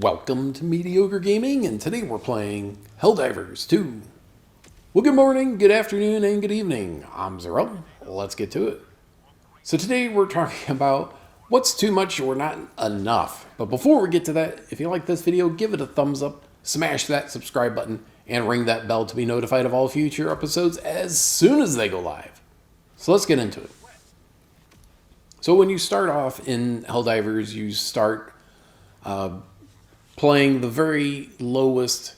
Welcome to Mediocre Gaming, and today we're playing Helldivers 2. Well, good morning, good afternoon, and good evening. I'm Zero. Let's get to it. So today we're talking about what's too much or not enough. But before we get to that, if you like this video, give it a thumbs up, smash that subscribe button, and ring that bell to be notified of all future episodes as soon as they go live. So let's get into it. So when you start off in Helldivers, you start playing the very lowest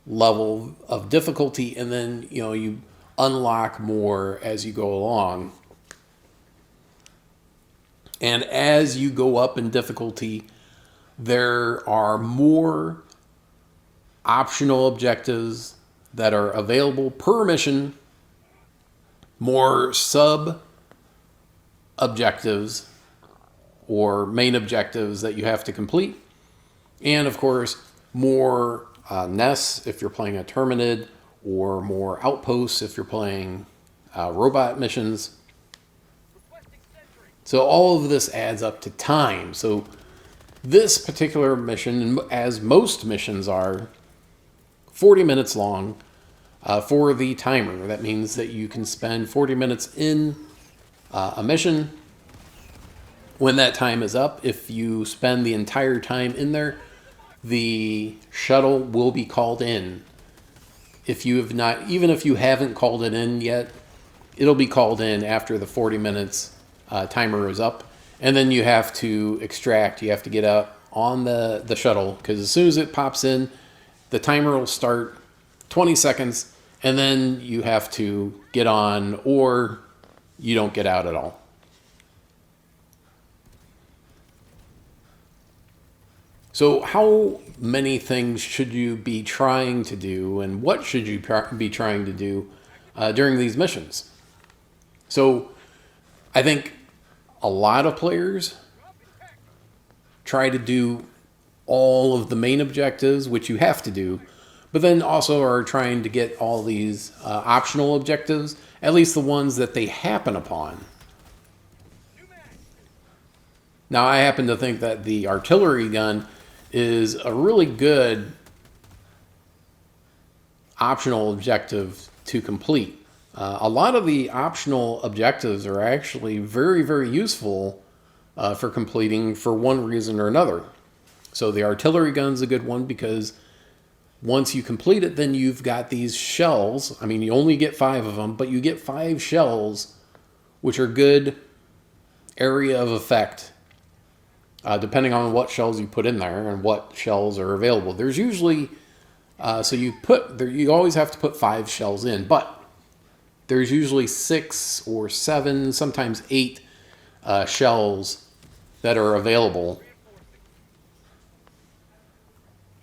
level of difficulty, and then you unlock more as you go along. And as you go up in difficulty, there are more optional objectives that are available per mission, more sub objectives or main objectives that you have to complete. And of course, more nests if you're playing a Terminid, or more outposts if you're playing robot missions. So all of this adds up to time. So this particular mission, as most missions are, 40 minutes long for the timer. That means that you can spend 40 minutes in a mission. When that time is up, if you spend the entire time in there, the shuttle will be called in. If you have not, even if you haven't called it in yet, it'll be called in after the 40 minutes timer is up. And then you have to extract, you have to get up on the shuttle, because as soon as it pops in, the timer will start 20 seconds, and then you have to get on, or you don't get out at all. So how many things should you be trying to do, and what should you be trying to do during these missions? So I think a lot of players try to do all of the main objectives, which you have to do, but then also are trying to get all these optional objectives, at least the ones that they happen upon. Now, I happen to think that the artillery gun is a really good optional objective to complete. A lot of the optional objectives are actually very, very useful for completing for one reason or another. So the artillery gun's a good one because once you complete it, then you've got these shells. I mean, you only get 5 of them, but you get 5 shells, which are good area of effect. Depending on what shells you put in there and what shells are available. There's usually, you always have to put 5 shells in, but there's usually 6 or 7, sometimes 8 shells that are available.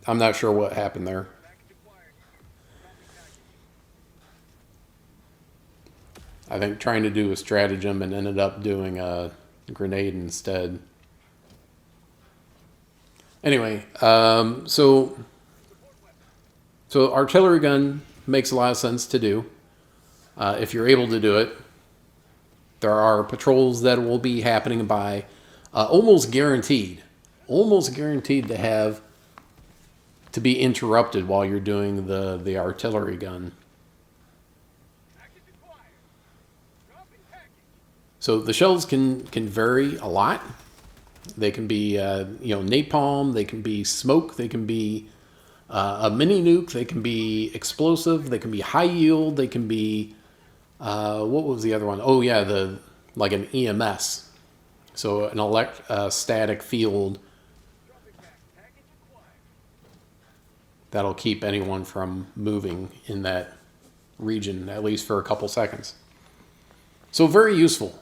I'm not sure what happened there. I think trying to do a stratagem and ended up doing a grenade instead. Anyway, so artillery gun makes a lot of sense to do if you're able to do it. There are patrols that will be happening by almost guaranteed to be interrupted while you're doing the artillery gun. So the shells can vary a lot. They can be, napalm. They can be smoke. They can be a mini nuke. They can be explosive. They can be high yield. They can be, what was the other one? Oh yeah, like an EMS. So an static field that'll keep anyone from moving in that region, at least for a couple seconds. So very useful.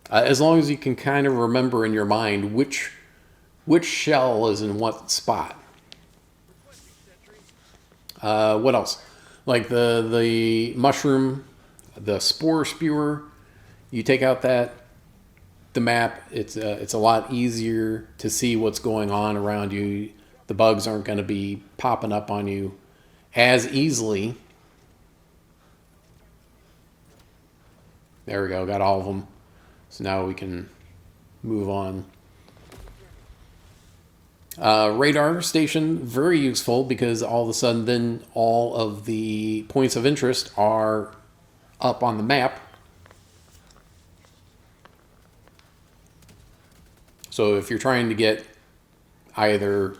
As long as you can kind of remember in your mind which shell is in what spot. What else? Like the mushroom, the spore spewer. You take out the map. It's a lot easier to see what's going on around you. The bugs aren't going to be popping up on you as easily. There we go. Got all of them. So now we can move on. Radar station, very useful because all of a sudden then all of the points of interest are up on the map. So if you're trying to get either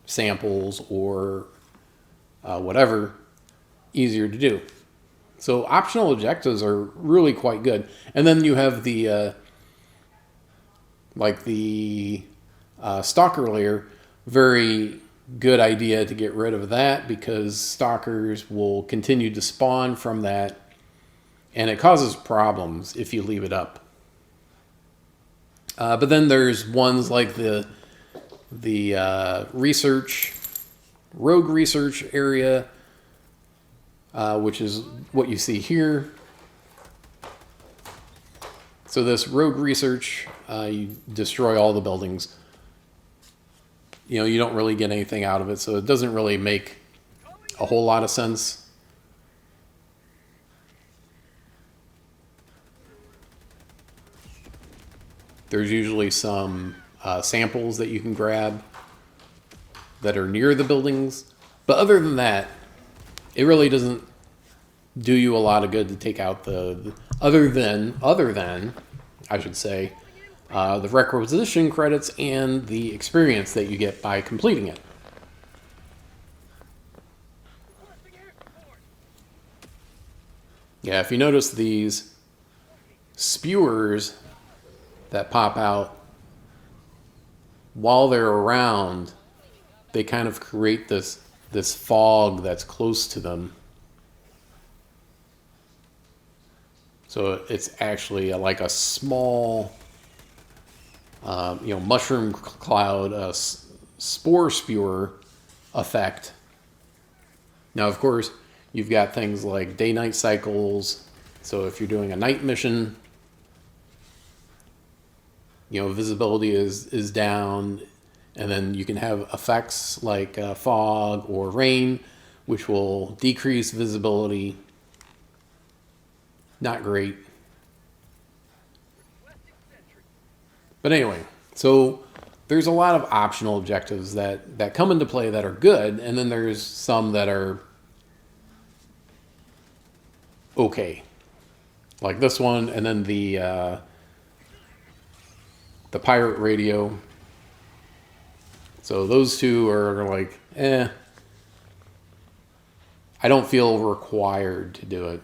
samples or whatever, easier to do. So optional objectives are really quite good. And then you have the stalker layer, very good idea to get rid of that because stalkers will continue to spawn from that, and it causes problems if you leave it up. But then there's ones like the rogue research area, which is what you see here. So this rogue research, you destroy all the buildings. You don't really get anything out of it, so it doesn't really make a whole lot of sense. There's usually some samples that you can grab that are near the buildings. But other than that, it really doesn't do you a lot of good to take out other than I should say, the requisition credits and the experience that you get by completing it. Yeah, if you notice these spewers that pop out while they're around, they kind of create this fog that's close to them. So it's actually like a small, mushroom cloud, spore spewer effect. Now, of course, you've got things like day-night cycles. So if you're doing a night mission, visibility is down, and then you can have effects like fog or rain, which will decrease visibility. Not great. But anyway, so there's a lot of optional objectives that come into play that are good, and then there's some that are okay. Like this one, and then the pirate radio. So those two are like, I don't feel required to do it.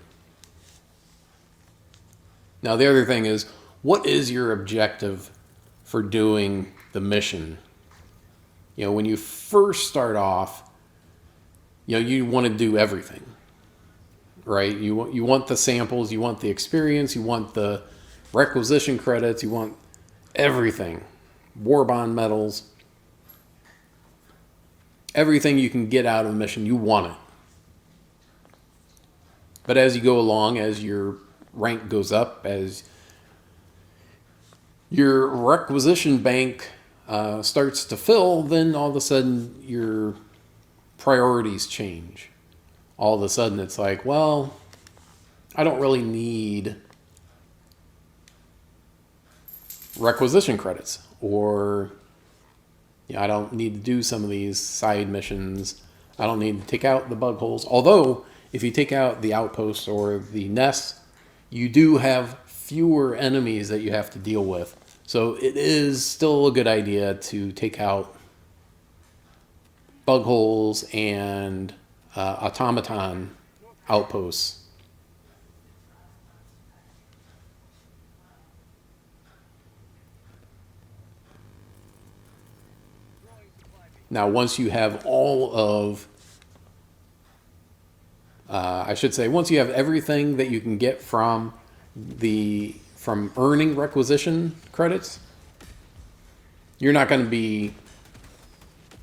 Now, the other thing is, what is your objective for doing the mission? When you first start off, you want to do everything, right? You want the samples, you want the experience, you want the requisition credits, you want everything. War bond medals. Everything you can get out of the mission, you want it. But as you go along, as your rank goes up, as your requisition bank starts to fill, then all of a sudden your priorities change. All of a sudden it's like, well, I don't really need requisition credits, or I don't need to do some of these side missions. I don't need to take out the bug holes. Although, if you take out the outposts or the nests, you do have fewer enemies that you have to deal with. So it is still a good idea to take out bug holes and automaton outposts. Now, once you have all of, once you have everything that you can get from earning requisition credits, you're not going to be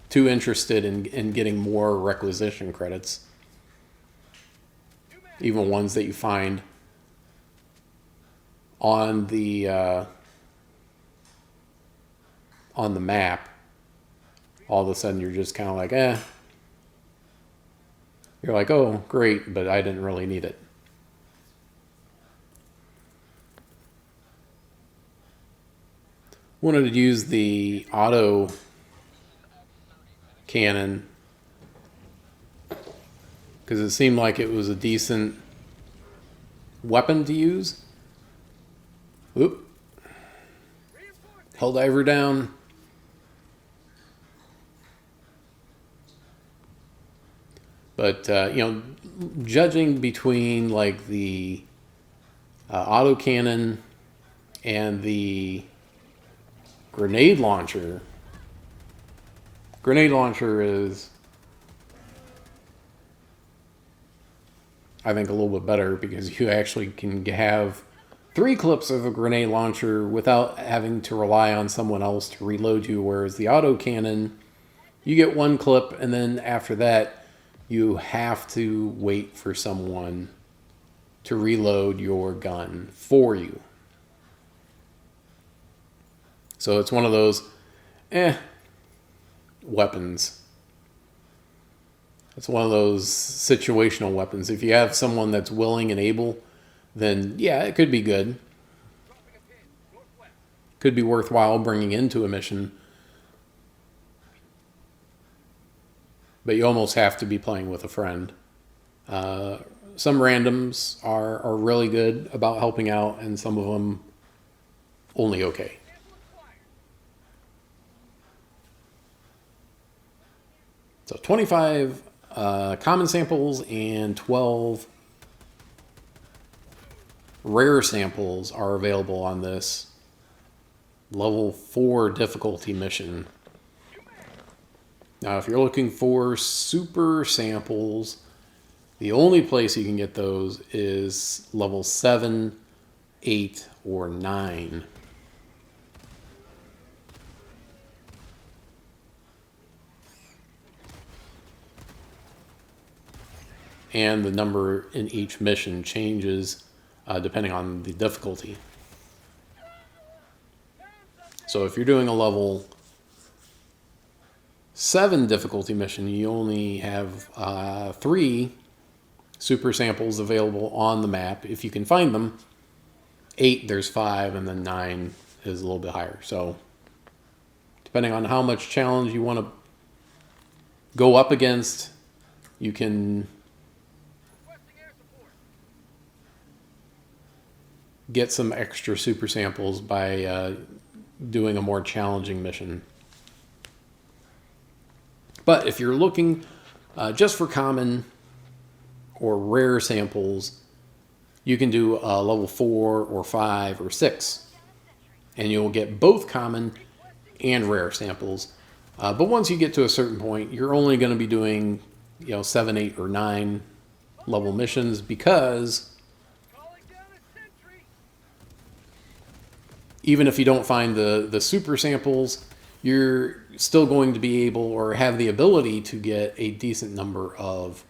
too interested in getting more requisition credits, even ones that you find on the map. All of a sudden you're just kind of like, You're like, oh, great, but I didn't really need it. Wanted to use the auto cannon because it seemed like it was a decent weapon to use. Oop. Helldiver down. But, judging between like the autocannon and the grenade launcher is, I think, a little bit better because you actually can have 3 clips of a grenade launcher without having to rely on someone else to reload you, whereas the autocannon, you get 1 clip and then after that you have to wait for someone to reload your gun for you. So it's one of those weapons. It's one of those situational weapons. If you have someone that's willing and able, then yeah, it could be good. Could be worthwhile bringing into a mission. But you almost have to be playing with a friend. Some randoms are really good about helping out, and some of them only okay. So 25 common samples and 12 rare samples are available on this level 4 difficulty mission. Now, if you're looking for super samples, the only place you can get those is level 7, 8, or 9. And the number in each mission changes depending on the difficulty. So if you're doing a level 7 difficulty mission, you only have 3 super samples available on the map if you can find them. 8, there's 5, and then 9 is a little bit higher. So depending on how much challenge you want to go up against, you can get some extra super samples by doing a more challenging mission. But if you're looking just for common or rare samples, you can do a level 4 or 5 or 6. And you'll get both common and rare samples. But once you get to a certain point, you're only going to be doing 7, 8, or 9 level missions because even if you don't find the super samples, you're still going to be able or have the ability to get a decent number of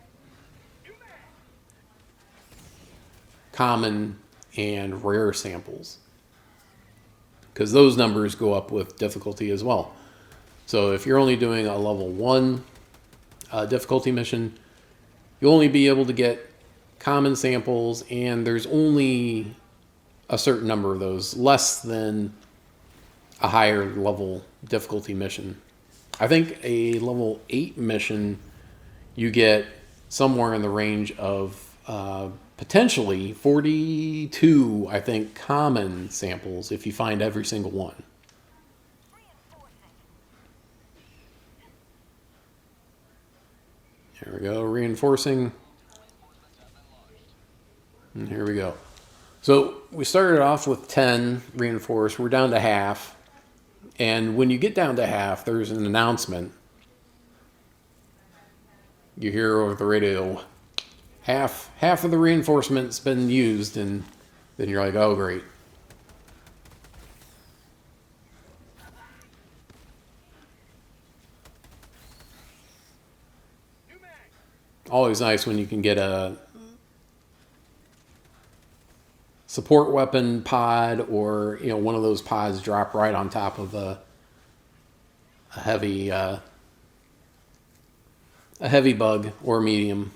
common and rare samples, because those numbers go up with difficulty as well. So if you're only doing a level 1 difficulty mission, you'll only be able to get common samples, and there's only a certain number of those, less than a higher level difficulty mission. I think a level 8 mission, you get somewhere in the range of potentially 42, I think, common samples if you find every single one. Here we go, reinforcing. And here we go. So we started off with 10 reinforced. We're down to half. And when you get down to half, there's an announcement. You hear over the radio, half of the reinforcement's been used, and then you're like, oh, great. Always nice when you can get a support weapon pod, or one of those pods drop right on top of a heavy bug or medium.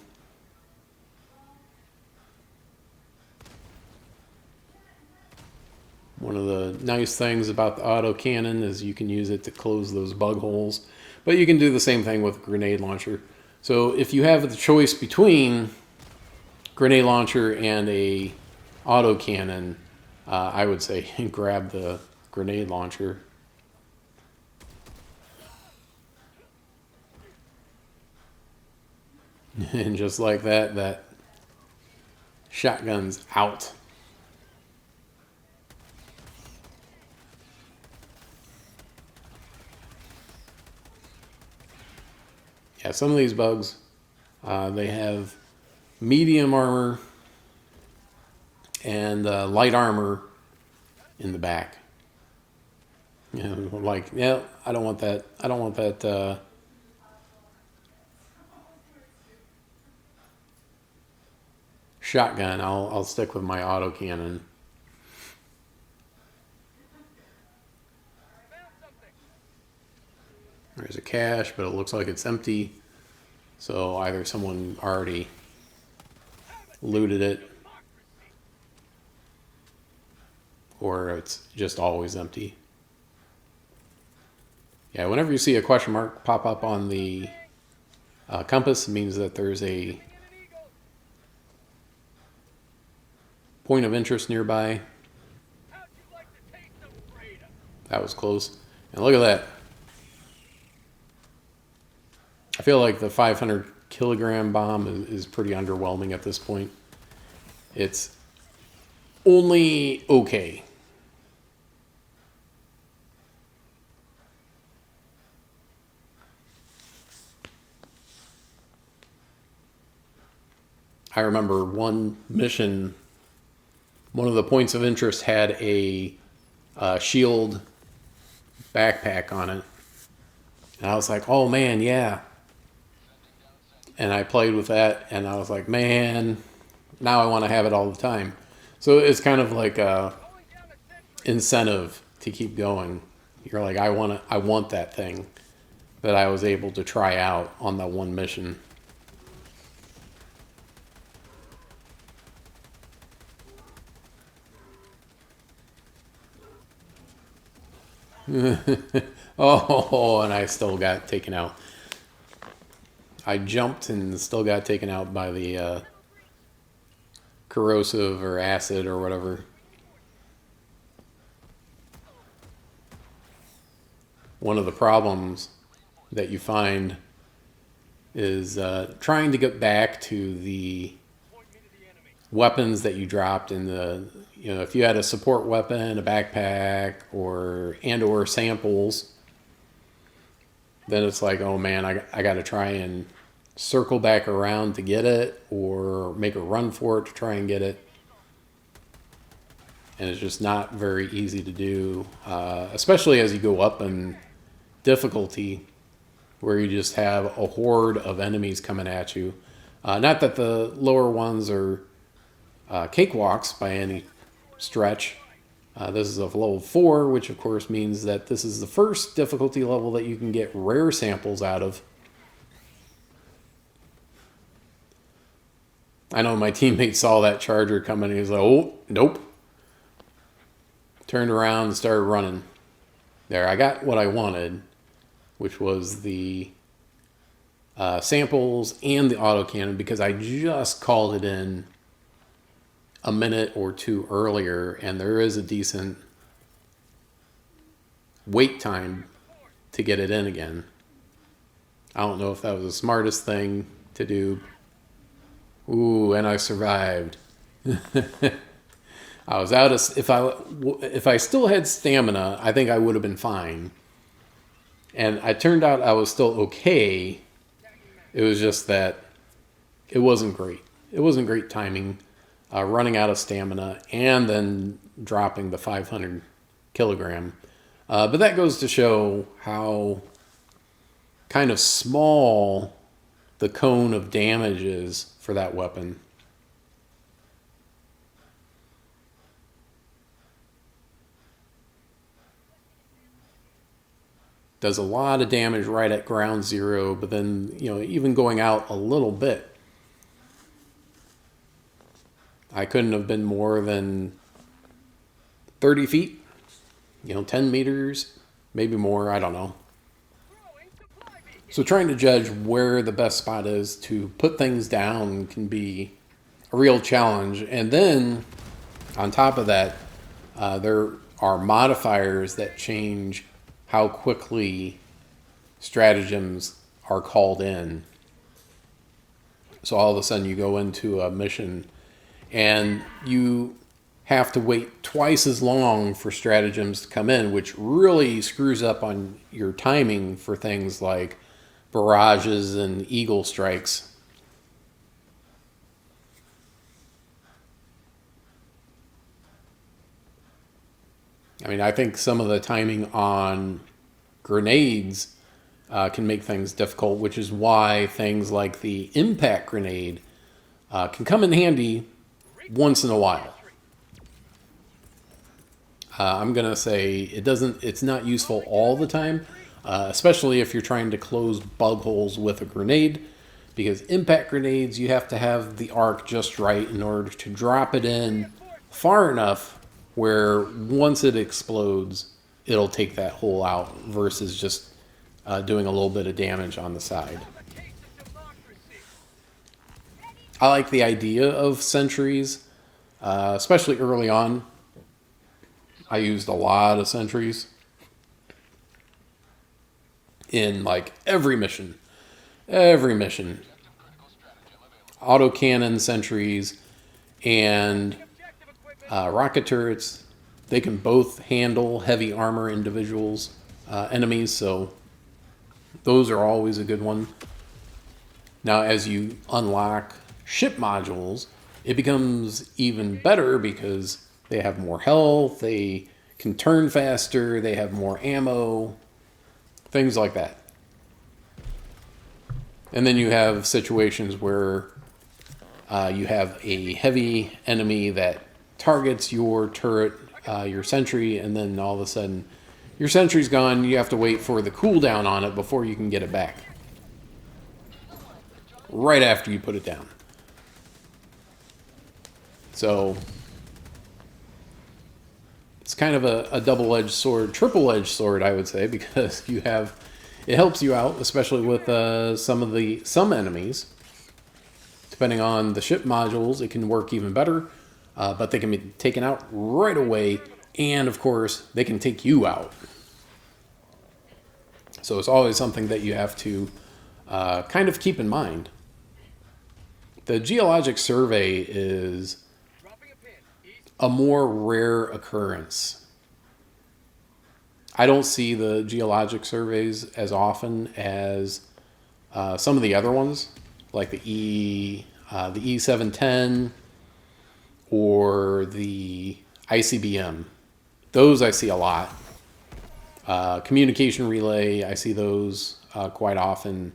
One of the nice things about the autocannon is you can use it to close those bug holes. But you can do the same thing with a grenade launcher. So if you have the choice between grenade launcher and a autocannon, I would say grab the grenade launcher. And just like that, that shotgun's out. Yeah, some of these bugs, they have medium armor and light armor in the back. You know, like, yeah, I don't want that. I don't want that. Shotgun. I'll stick with my autocannon. There's a cache, but it looks like it's empty. So either someone already looted it, or it's just always empty. Yeah, whenever you see a question mark pop up on the compass, it means that there's a point of interest nearby. That was close. And look at that. I feel like the 500 kilogram bomb is pretty underwhelming at this point. It's only okay. I remember one mission, one of the points of interest had a shield backpack on it. And I was like, oh man, yeah. And I played with that, and I was like, man, now I want to have it all the time. So it's kind of like a incentive to keep going. You're like, I want that thing that I was able to try out on that one mission. Oh, and I still got taken out. I jumped and still got taken out by the corrosive or acid or whatever. One of the problems that you find is trying to get back to the weapons that you dropped in the, you know, if you had a support weapon, a backpack, or samples, then it's like, oh man, I got to try and circle back around to get it, or make a run for it to try and get it. And it's just not very easy to do, especially as you go up in difficulty, where you just have a horde of enemies coming at you. Not that the lower ones are cakewalks by any stretch. This is a level 4, which of course means that this is the first difficulty level that you can get rare samples out of. I know my teammate saw that charger coming and he was like, oh, nope. Turned around and started running. There, I got what I wanted, which was the samples and the autocannon, because I just called it in a minute or two earlier, and there is a decent wait time to get it in again. I don't know if that was the smartest thing to do. Ooh, and I survived. I was out of, if I still had stamina, I think I would have been fine. And it turned out I was still okay. It was just that it wasn't great. It wasn't great timing, running out of stamina and then dropping the 500 kilogram. But that goes to show how kind of small the cone of damage is for that weapon. Does a lot of damage right at ground zero, but then, you know, even going out a little bit, I couldn't have been more than 30 feet 10 meters, maybe more, I don't know. So trying to judge where the best spot is to put things down can be a real challenge. And then on top of that, there are modifiers that change how quickly stratagems are called in. So all of a sudden you go into a mission and you have to wait twice as long for stratagems to come in, which really screws up on your timing for things like barrages and eagle strikes. I mean, I think some of the timing on grenades can make things difficult, which is why things like the impact grenade can come in handy once in a while. I'm gonna say it's not useful all the time, especially if you're trying to close bug holes with a grenade, because impact grenades, you have to have the arc just right in order to drop it in far enough where once it explodes, it'll take that hole out versus just doing a little bit of damage on the side. I like the idea of sentries, especially early on. I used a lot of sentries in like every mission. Every mission. Autocannon sentries and rocket turrets. They can both handle heavy armor individuals, enemies, so those are always a good one. Now, as you unlock ship modules, it becomes even better because they have more health, they can turn faster, they have more ammo, things like that. And then you have situations where you have a heavy enemy that targets your turret, your sentry, and then all of a sudden your sentry's gone. You have to wait for the cooldown on it before you can get it back. Right after you put it down. So it's kind of a double-edged sword, triple-edged sword, I would say, because it helps you out, especially with some enemies. Depending on the ship modules, it can work even better, but they can be taken out right away, and of course, they can take you out. So it's always something that you have to kind of keep in mind. The geologic survey is a more rare occurrence. I don't see the geologic surveys as often as some of the other ones, like the E710 or the ICBM. Those I see a lot. Communication relay, I see those quite often.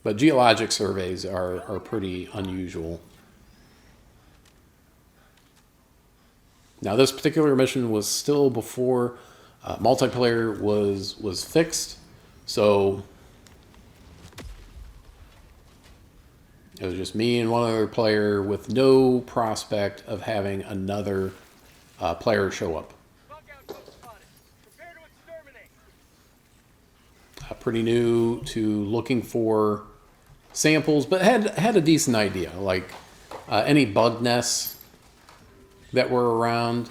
But geologic surveys are pretty unusual. Now, this particular mission was still before multiplayer was fixed, so it was just me and one other player with no prospect of having another player show up. Pretty new to looking for samples, but had a decent idea, like any bug nests that were around.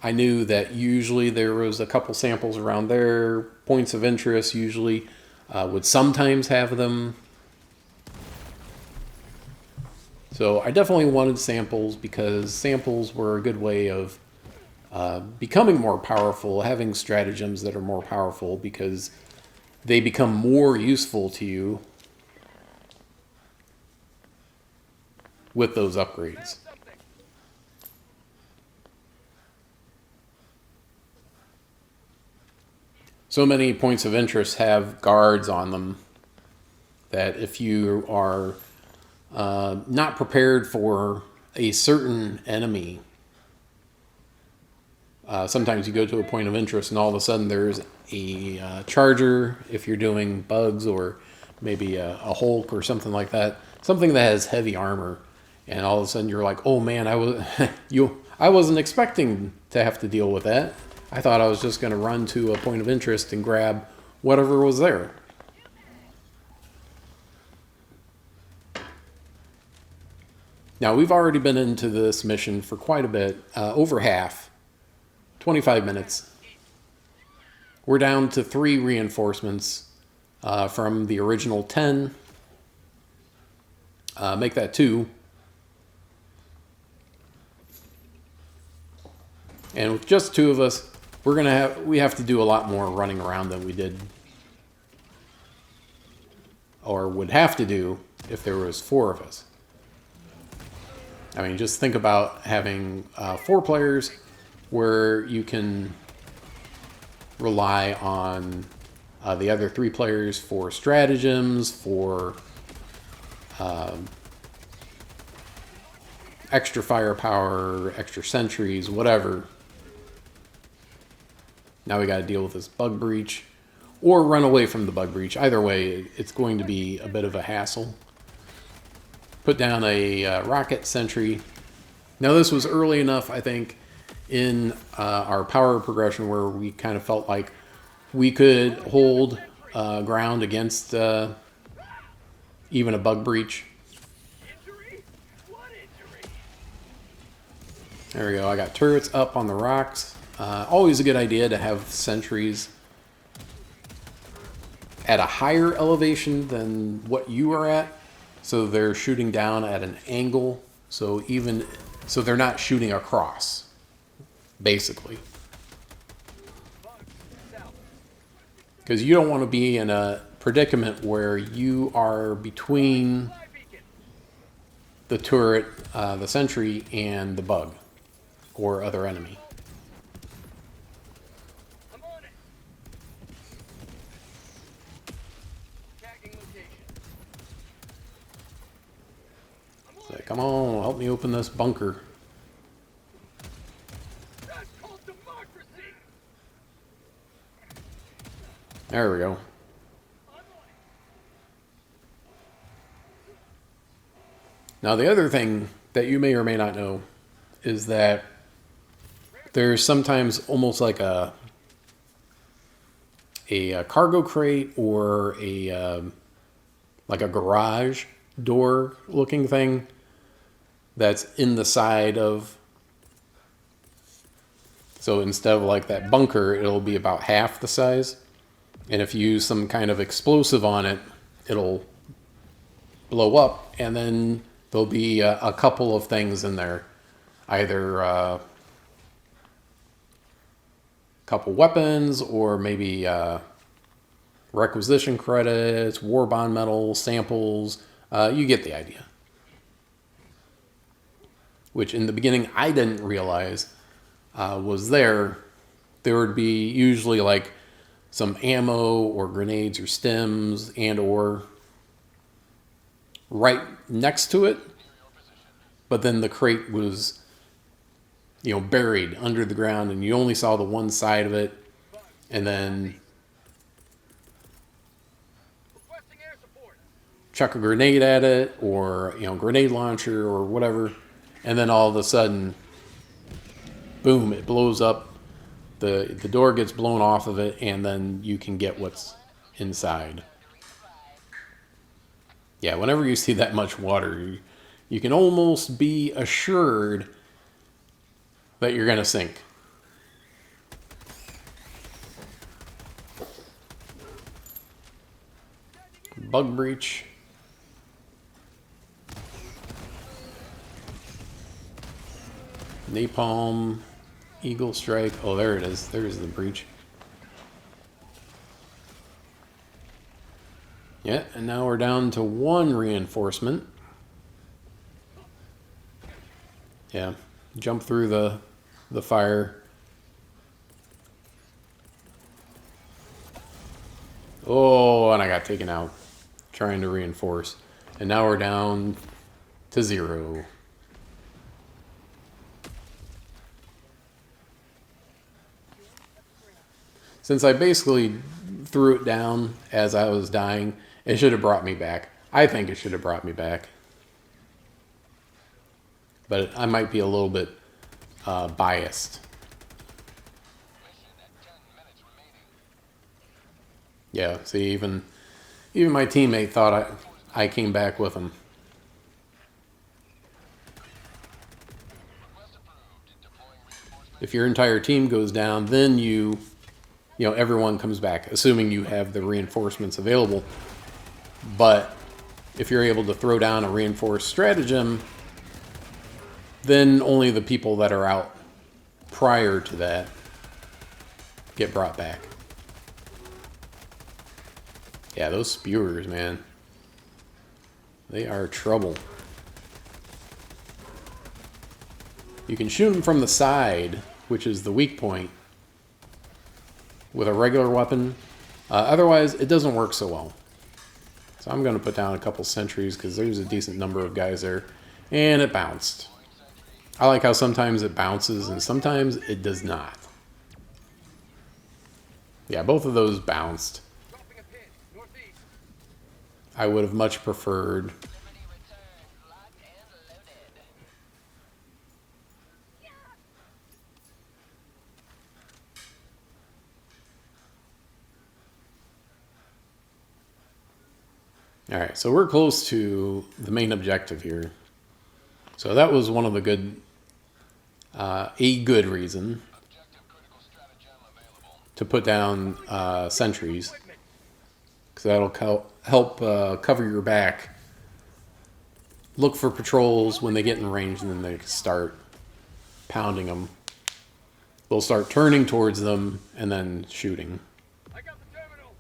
I knew that usually there was a couple samples around there. Points of interest usually would sometimes have them. So I definitely wanted samples because samples were a good way of becoming more powerful, having stratagems that are more powerful because they become more useful to you with those upgrades. So many points of interest have guards on them that if you are not prepared for a certain enemy, sometimes you go to a point of interest and all of a sudden there's a charger if you're doing bugs, or maybe a Hulk or something like that, something that has heavy armor. and all of a sudden you're like, oh man, I wasn't expecting to have to deal with that. I thought I was just going to run to a point of interest and grab whatever was there. Now, we've already been into this mission for quite a bit, over half, 25 minutes. We're down to 3 reinforcements from the original 10. Make that 2. And with just 2 of us, we have to do a lot more running around than we did, or would have to do if there was 4 of us. I mean, just think about having 4 players where you can rely on the other 3 players for stratagems, for extra firepower, extra sentries, whatever. Now we got to deal with this bug breach, or run away from the bug breach. Either way, it's going to be a bit of a hassle. Put down a rocket sentry. Now this was early enough, I think, in our power progression where we kind of felt like we could hold ground against even a bug breach. There we go. I got turrets up on the rocks. Always a good idea to have sentries at a higher elevation than what you are at, so they're shooting down at an angle, so they're not shooting across, basically. Because you don't want to be in a predicament where you are between the turret, the sentry, and the bug or other enemy. So, come on, help me open this bunker. There we go. Now the other thing that you may or may not know is that there's sometimes almost like a cargo crate or like a garage door looking thing that's in the side of. So instead of like that bunker, it'll be about half the size. And if you use some kind of explosive on it, it'll blow up, and then there'll be a couple of things in there. Either a couple weapons, or maybe requisition credits, war bond medals, samples. You get the idea. Which in the beginning I didn't realize was there. There would be usually like some ammo or grenades or stems and or right next to it, but then the crate was, buried under the ground, and you only saw the one side of it, and then chuck a grenade at it, or grenade launcher or whatever, and then all of a sudden, boom, it blows up. The door gets blown off of it, and then you can get what's inside. Yeah, whenever you see that much water, you can almost be assured that you're going to sink. Bug breach. Napalm. Eagle strike. Oh, there it is. There's the breach. Yeah, and now we're down to 1 reinforcement. Yeah, jump through the fire. Oh, and I got taken out trying to reinforce. And now we're down to 0. Since I basically threw it down as I was dying, it should have brought me back. I think it should have brought me back. but I might be a little bit biased. Yeah, see, even my teammate thought I came back with him. If your entire team goes down, then everyone comes back, assuming you have the reinforcements available. But if you're able to throw down a reinforced stratagem, then only the people that are out prior to that get brought back. Yeah, those spewers, man. They are trouble. You can shoot them from the side, which is the weak point, with a regular weapon. Otherwise, it doesn't work so well. So I'm going to put down a couple sentries because there's a decent number of guys there. And it bounced. I like how sometimes it bounces and sometimes it does not. Yeah, both of those bounced. I would have much preferred... Alright, so we're close to the main objective here. So that was one of the good... a good reason to put down sentries. Because that'll help cover your back. Look for patrols when they get in range, and then they start pounding them. They'll start turning towards them and then shooting. I got the terminal.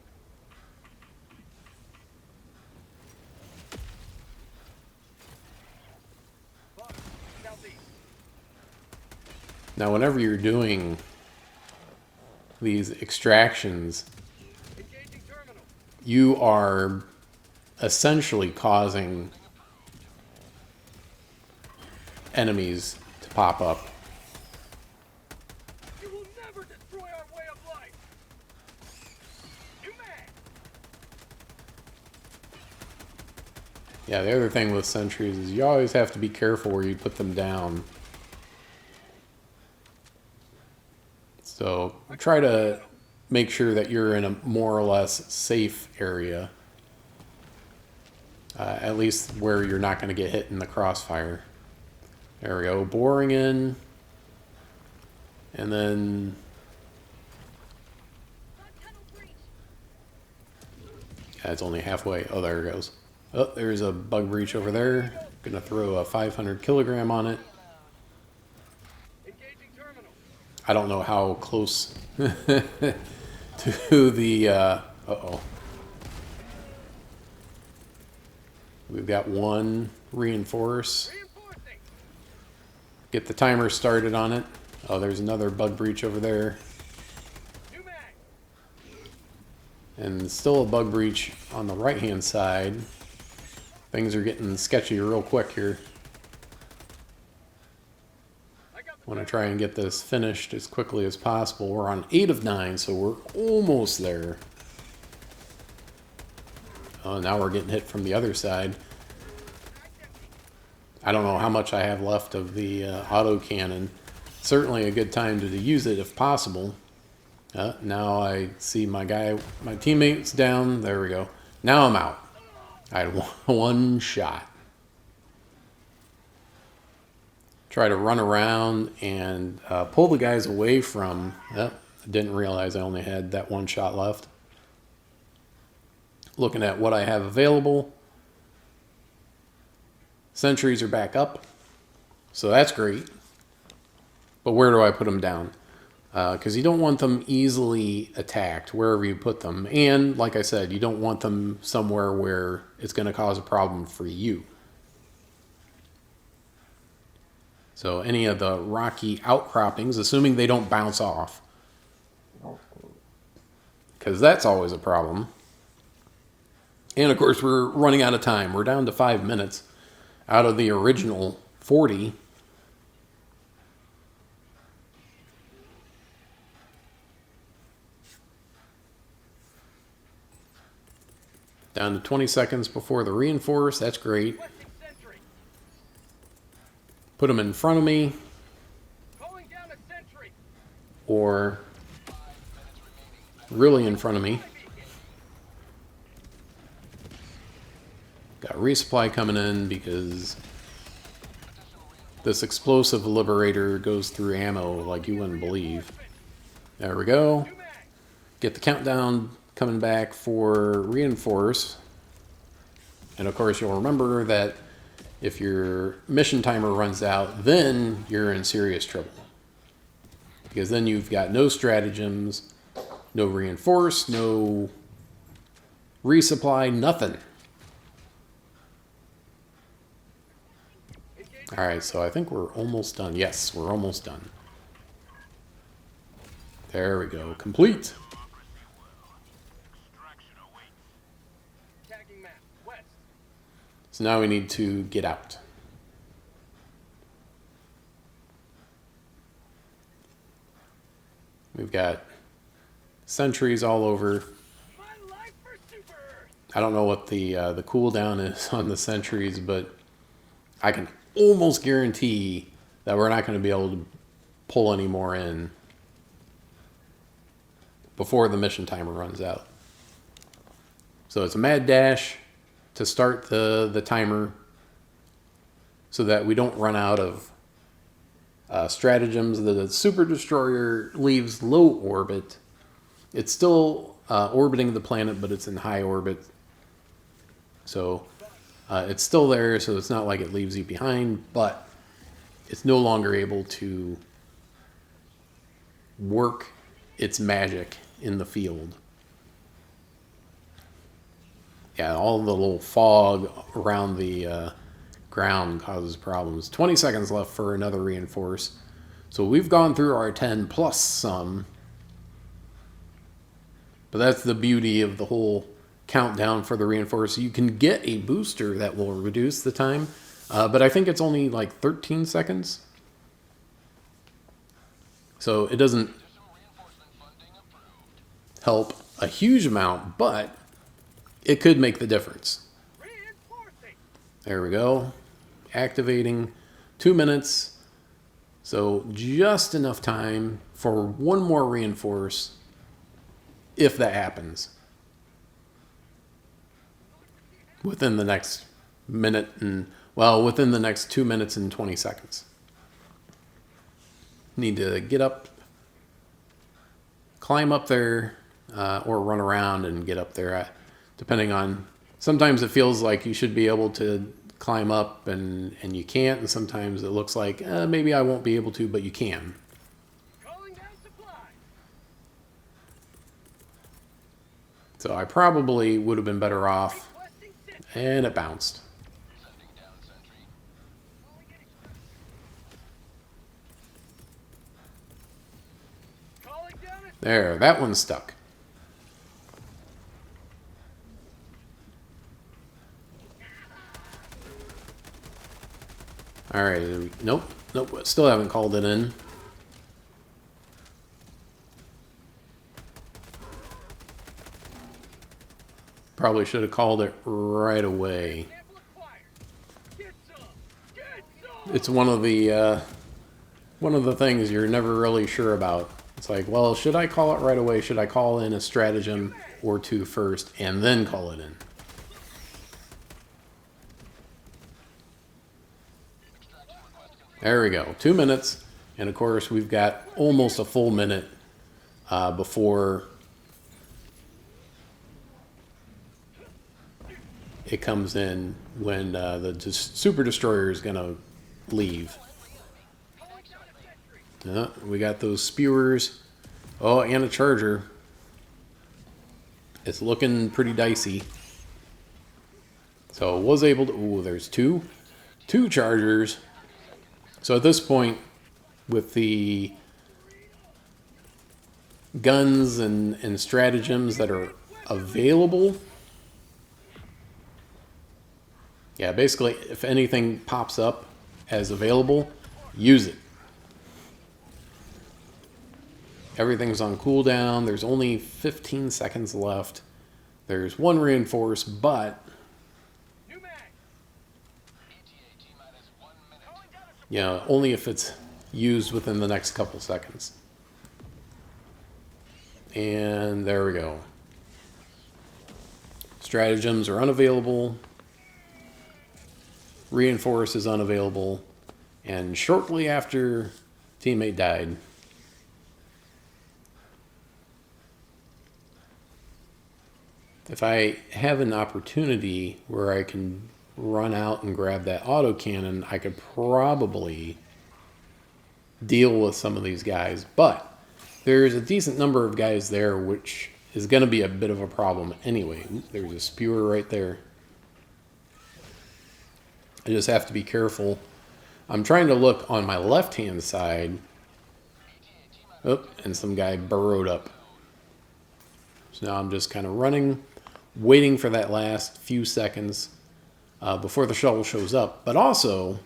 Southeast. Now, whenever you're doing these extractions, Engaging terminal. you are essentially causing enemies to pop up. You will never destroy our way of life. You man. Yeah, the other thing with sentries is you always have to be careful where you put them down. So try to make sure that you're in a more or less safe area. At least where you're not going to get hit in the crossfire. There we go. Boring in. And then... yeah, it's only halfway. Oh, there it goes. Oh, there's a bug breach over there. Gonna throw a 500 kilogram on it. Engaging terminal. I don't know how close to the... uh-oh. We've got one reinforce. Reinforcing. Get the timer started on it. Oh, there's another bug breach over there. New mag. And still a bug breach on the right-hand side. Things are getting sketchy real quick here. I got the Want to try and get this finished as quickly as possible. We're on 8 of 9, so we're almost there. Oh, now we're getting hit from the other side. I don't know how much I have left of the auto cannon. Certainly a good time to use it if possible. Now I see my teammate's down. There we go. Now I'm out. I had one shot. Try to run around and pull the guys away from... I didn't realize I only had that one shot left. Looking at what I have available. Sentries are back up. So that's great. But where do I put them down? Because you don't want them easily attacked wherever you put them. And, like I said, you don't want them somewhere where it's going to cause a problem for you. So any of the rocky outcroppings, assuming they don't bounce off. Because that's always a problem. And, of course, we're running out of time. We're down to 5 minutes out of the original 40. Down to 20 seconds before the reinforce. That's great. requesting sentry. put them in front of me, Calling down a sentry. or really in front of me. Got resupply coming in because this explosive liberator goes through ammo like you wouldn't believe. There we go. Get the countdown coming back for reinforce. And of course you'll remember that if your mission timer runs out, then you're in serious trouble. Because then you've got no stratagems, no reinforce, no resupply, nothing. Alright, so I think we're almost done. Yes, we're almost done. There we go. Complete. Tagging map. West. So now we need to get out. We've got sentries all over. My life for Super Earth. I don't know what the cooldown is on the sentries, but I can almost guarantee that we're not going to be able to pull any more in before the mission timer runs out. So it's a mad dash to start the timer so that we don't run out of stratagems. The Super Destroyer leaves low orbit. It's still orbiting the planet, but it's in high orbit. So it's still there, so it's not like it leaves you behind, but it's no longer able to work its magic in the field. Yeah, all the little fog around the ground causes problems. 20 seconds left for another reinforce. So we've gone through our 10 plus some. But that's the beauty of the whole countdown for the reinforce. You can get a booster that will reduce the time, but I think it's only like 13 seconds. So it doesn't help a huge amount, but it could make the difference. Reinforcing. There we go. Activating. 2 minutes. So just enough time for one more reinforce if that happens within the next minute and, well, within the next 2 minutes and 20 seconds. Need to get up, climb up there, or run around and get up there, depending on, sometimes it feels like you should be able to climb up and you can't, and sometimes it looks like maybe I won't be able to, but you can. Calling down supply. So I probably would have been better off, Requesting sentry. and it bounced. Calling down a There, that one's stuck. All right, nope, still haven't called it in. Probably should have called it right away. sample acquired. Get some. Get some. It's one of the things you're never really sure about. It's like, well, should I call it right away? Should I call in a stratagem or two first and then call it in? There we go. 2 minutes. And of course, we've got almost a full minute before it comes in when the Super Destroyer is going to leave. We got those spewers. Oh, and a charger. It's looking pretty dicey. So was able to... Ooh, there's two chargers. So at this point, with the guns and stratagems that are available, yeah, basically, if anything pops up as available, use it. Everything's on cooldown. There's only 15 seconds left. There's one reinforce, but New mag. ETA T-minus 1 minute. Calling down a You know, only if it's used within the next couple seconds. And there we go. Stratagems are unavailable. Reinforce is unavailable. And shortly after teammate died. If I have an opportunity where I can run out and grab that autocannon, I could probably deal with some of these guys. But there's a decent number of guys there, which is going to be a bit of a problem anyway. There's a spewer right there. I just have to be careful. I'm trying to look on my left-hand side. Oh, and some guy burrowed up. So now I'm just kind of running, waiting for that last few seconds before the shuttle shows up. But also,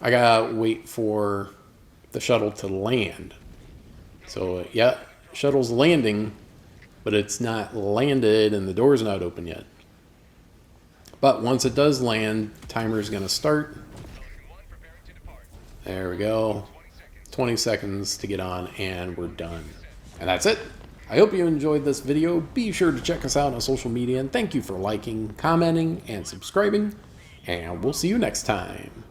I gotta wait for the shuttle to land. So yeah, shuttle's landing, but it's not landed and the door's not open yet. But once it does land, timer's gonna start. There we go. 20 seconds to get on and we're done. And that's it. I hope you enjoyed this video. Be sure to check us out on social media, and thank you for liking, commenting, and subscribing. And we'll see you next time.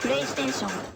PlayStation